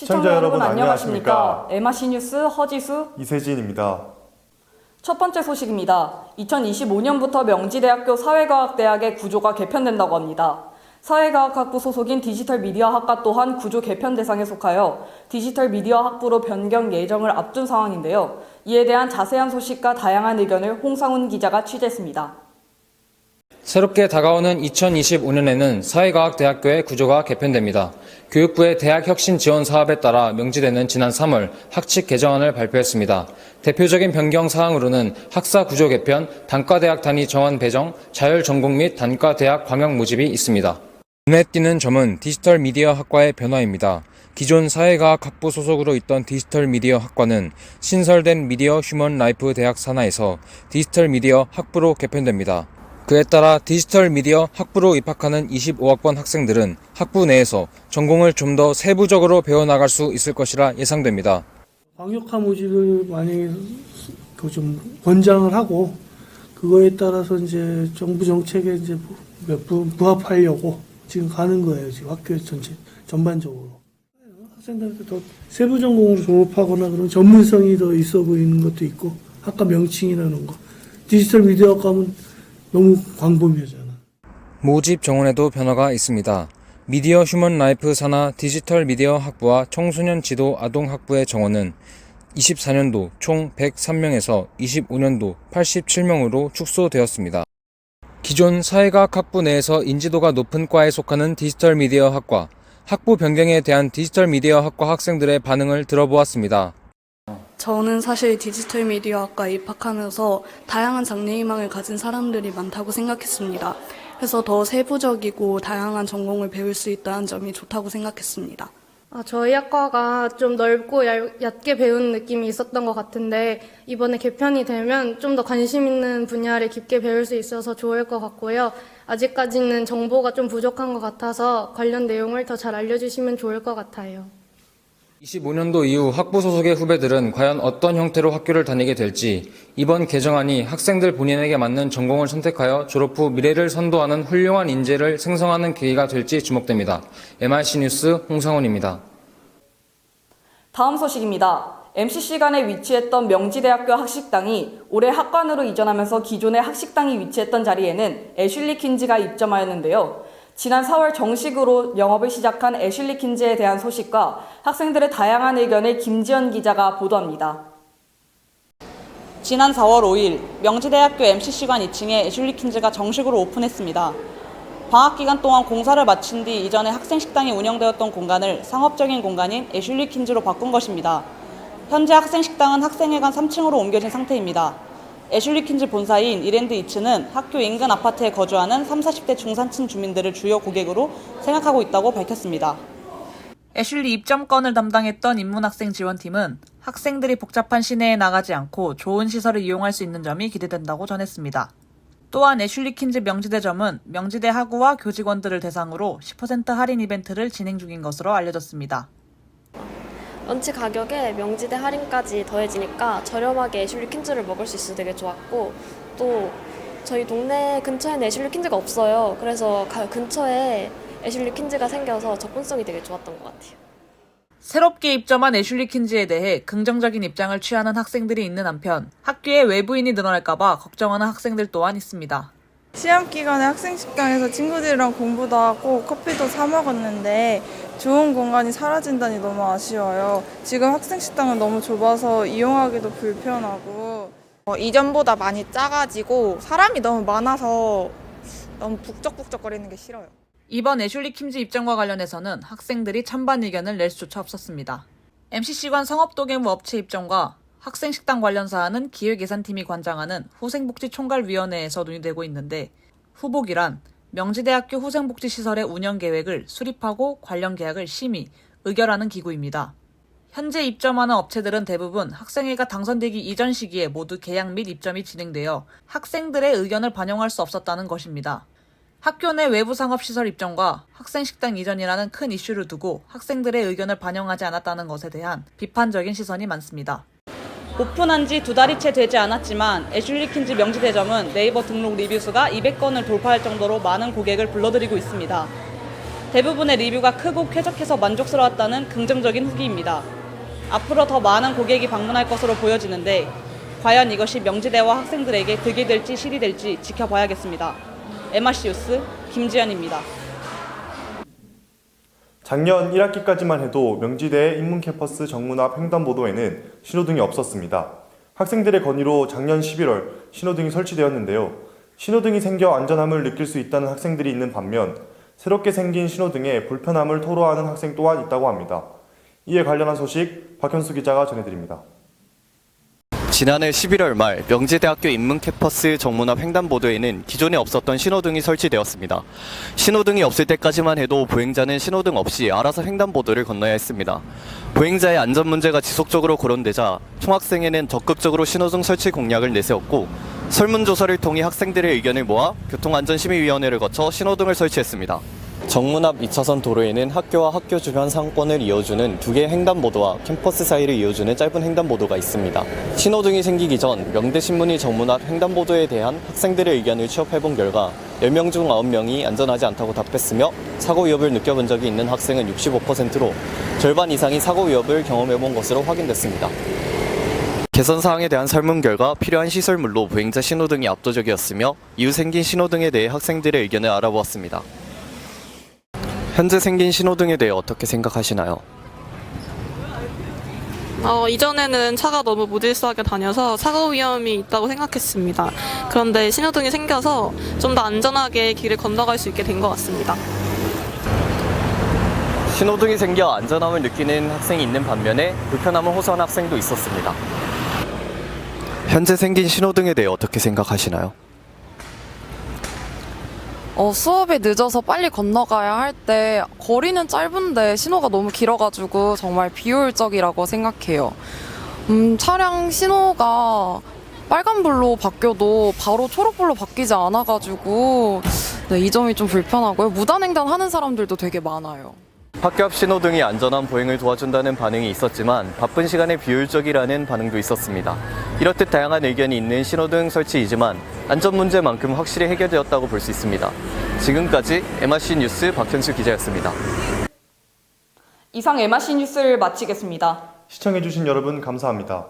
시청자 여러분 안녕하십니까? MRC 뉴스 허지수, 이세진입니다. 첫 번째 소식입니다. 2025년부터 명지대학교 사회과학대학의 구조가 개편된다고 합니다. 사회과학학부 소속인 디지털미디어학과 또한 구조 개편 대상에 속하여 디지털미디어학부로 변경 예정을 앞둔 상황인데요. 이에 대한 자세한 소식과 다양한 의견을 홍상훈 기자가 취재했습니다. 새롭게 다가오는 2025년에는 사회과학대학교의 구조가 개편됩니다. 교육부의 대학혁신 지원 사업에 따라 명지대는 지난 3월 학칙 개정안을 발표했습니다. 대표적인 변경 사항으로는 학사 구조 개편, 단과대학 단위 정원 배정, 자율 전공 및 단과대학 광역 모집이 있습니다. 눈에 띄는 점은 디지털 미디어 학과의 변화입니다. 기존 사회과학학부 소속으로 있던 디지털 미디어 학과는 신설된 미디어 휴먼 라이프 대학 산하에서 디지털 미디어 학부로 개편됩니다. 그에 따라 디지털 미디어 학부로 입학하는 25학번 학생들은 학부 내에서 전공을 좀 더 세부적으로 배워나갈 수 있을 것이라 예상됩니다. 광역화 모집을 만약에 좀 권장을 하고 그거에 따라서 이제 정부 정책에 이제 몇 분 부합하려고 지금 가는 거예요. 지금 학교 전체 전반적으로 학생들한테 더 세부 전공으로 졸업하거나 그런 전문성이 더 있어 보이는 것도 있고 학과 명칭이라는 거 디지털 미디어 학과는 너무 광범위하잖아. 모집 정원에도 변화가 있습니다. 미디어 휴먼 라이프 산하 디지털 미디어 학부와 청소년 지도 아동 학부의 정원은 24년도 총 103명에서 25년도 87명으로 축소되었습니다. 기존 사회과학 학부 내에서 인지도가 높은 과에 속하는 디지털 미디어 학과, 학부 변경에 대한 디지털 미디어 학과 학생들의 반응을 들어보았습니다. 저는 사실 디지털 미디어 학과에 입학하면서 다양한 장래희망을 가진 사람들이 많다고 생각했습니다. 그래서 더 세부적이고 다양한 전공을 배울 수 있다는 점이 좋다고 생각했습니다. 저희 학과가 좀 넓고 얕게 배우는 느낌이 있었던 것 같은데 이번에 개편이 되면 좀 더 관심 있는 분야를 깊게 배울 수 있어서 좋을 것 같고요. 아직까지는 정보가 좀 부족한 것 같아서 관련 내용을 더 잘 알려주시면 좋을 것 같아요. 25년도 이후 학부 소속의 후배들은 과연 어떤 형태로 학교를 다니게 될지, 이번 개정안이 학생들 본인에게 맞는 전공을 선택하여 졸업 후 미래를 선도하는 훌륭한 인재를 생성하는 계기가 될지 주목됩니다. MRC 뉴스 홍상훈입니다. 다음 소식입니다. MCC관에 위치했던 명지대학교 학식당이 올해 학관으로 이전하면서 기존의 학식당이 위치했던 자리에는 애슐리 킨즈가 입점하였는데요. 지난 4월 정식으로 영업을 시작한 애슐리 킨즈에 대한 소식과 학생들의 다양한 의견을 김지연 기자가 보도합니다. 지난 4월 5일 명지대학교 MCC관 2층에 애슐리 킨즈가 정식으로 오픈했습니다. 방학 기간 동안 공사를 마친 뒤 이전에 학생 식당이 운영되었던 공간을 상업적인 공간인 애슐리 킨즈로 바꾼 것입니다. 현재 학생 식당은 학생회관 3층으로 옮겨진 상태입니다. 애슐리 킨즈 본사인 이랜드 이츠는 학교 인근 아파트에 거주하는 30, 40대 중산층 주민들을 주요 고객으로 생각하고 있다고 밝혔습니다. 애슐리 입점권을 담당했던 인문학생 지원팀은 학생들이 복잡한 시내에 나가지 않고 좋은 시설을 이용할 수 있는 점이 기대된다고 전했습니다. 또한 애슐리 킨즈 명지대점은 명지대 학우와 교직원들을 대상으로 10% 할인 이벤트를 진행 중인 것으로 알려졌습니다. 런치 가격에 명지대 할인까지 더해지니까 저렴하게 애슐리 킨즈를 먹을 수 있어서 되게 좋았고, 또 저희 동네 근처에는 애슐리 킨즈가 없어요. 그래서 근처에 애슐리 킨즈가 생겨서 접근성이 되게 좋았던 것 같아요. 새롭게 입점한 애슐리 킨즈에 대해 긍정적인 입장을 취하는 학생들이 있는 한편 학교에 외부인이 늘어날까봐 걱정하는 학생들 또한 있습니다. 시험 기간에 학생 식당에서 친구들이랑 공부도 하고 커피도 사 먹었는데 좋은 공간이 사라진다니 너무 아쉬워요. 지금 학생 식당은 너무 좁아서 이용하기도 불편하고 이전보다 많이 작아지고 사람이 너무 많아서 너무 북적북적거리는 게 싫어요. 이번 애슐리 킨즈 입점과 관련해서는 학생들이 찬반 의견을 낼 수조차 없었습니다. MCC관 성업도계무 업체 입점과 학생식당 관련 사안은 기획예산팀이 관장하는 후생복지총괄위원회에서 논의되고 있는데, 후복이란 명지대학교 후생복지시설의 운영계획을 수립하고 관련 계약을 심의, 의결하는 기구입니다. 현재 입점하는 업체들은 대부분 학생회가 당선되기 이전 시기에 모두 계약 및 입점이 진행되어 학생들의 의견을 반영할 수 없었다는 것입니다. 학교 내 외부 상업시설 입점과 학생식당 이전이라는 큰 이슈를 두고 학생들의 의견을 반영하지 않았다는 것에 대한 비판적인 시선이 많습니다. 오픈한 지 2달이 채 되지 않았지만 애슐리 킨즈 명지대점은 네이버 등록 리뷰 수가 200건을 돌파할 정도로 많은 고객을 불러들이고 있습니다. 대부분의 리뷰가 크고 쾌적해서 만족스러웠다는 긍정적인 후기입니다. 앞으로 더 많은 고객이 방문할 것으로 보여지는데 과연 이것이 명지대와 학생들에게 득이 될지 실이 될지 지켜봐야겠습니다. MRC 뉴스 김지연입니다. 작년 1학기까지만 해도 명지대의 인문캠퍼스 정문 앞 횡단보도에는 신호등이 없었습니다. 학생들의 건의로 작년 11월 신호등이 설치되었는데요. 신호등이 생겨 안전함을 느낄 수 있다는 학생들이 있는 반면 새롭게 생긴 신호등에 불편함을 토로하는 학생 또한 있다고 합니다. 이에 관련한 소식 박현수 기자가 전해드립니다. 지난해 11월 말 명지대학교 인문캠퍼스 정문 앞 횡단보도에는 기존에 없었던 신호등이 설치되었습니다. 신호등이 없을 때까지만 해도 보행자는 신호등 없이 알아서 횡단보도를 건너야 했습니다. 보행자의 안전 문제가 지속적으로 거론되자 총학생회는 적극적으로 신호등 설치 공약을 내세웠고 설문조사를 통해 학생들의 의견을 모아 교통안전심의위원회를 거쳐 신호등을 설치했습니다. 정문 앞 2차선 도로에는 학교와 학교 주변 상권을 이어주는 2개의 횡단보도와 캠퍼스 사이를 이어주는 짧은 횡단보도가 있습니다. 신호등이 생기기 전 명대신문이 정문 앞 횡단보도에 대한 학생들의 의견을 취합해본 결과 10명 중 9명이 안전하지 않다고 답했으며 사고 위협을 느껴본 적이 있는 학생은 65%로 절반 이상이 사고 위협을 경험해본 것으로 확인됐습니다. 개선 사항에 대한 설문 결과 필요한 시설물로 보행자 신호등이 압도적이었으며 이후 생긴 신호등에 대해 학생들의 의견을 알아보았습니다. 현재 생긴 신호등에 대해 어떻게 생각하시나요? 이전에는 차가 너무 무질서하게 다녀서 사고 위험이 있다고 생각했습니다. 그런데 신호등이 생겨서 좀 더 안전하게 길을 건너갈 수 있게 된 것 같습니다. 신호등이 생겨 안전함을 느끼는 학생이 있는 반면에 불편함을 호소하는 학생도 있었습니다. 현재 생긴 신호등에 대해 어떻게 생각하시나요? 수업이 늦어서 빨리 건너가야 할 때 거리는 짧은데 신호가 너무 길어가지고 정말 비효율적이라고 생각해요. 차량 신호가 빨간불로 바뀌어도 바로 초록불로 바뀌지 않아가지고 이 점이 좀 불편하고요. 무단횡단 하는 사람들도 되게 많아요. 학교 앞 신호등이 안전한 보행을 도와준다는 반응이 있었지만 바쁜 시간에 비효율적이라는 반응도 있었습니다. 이렇듯 다양한 의견이 있는 신호등 설치이지만 안전 문제만큼 확실히 해결되었다고 볼 수 있습니다. 지금까지 MRC 뉴스 박현수 기자였습니다. 이상 MRC 뉴스를 마치겠습니다. 시청해주신 여러분 감사합니다.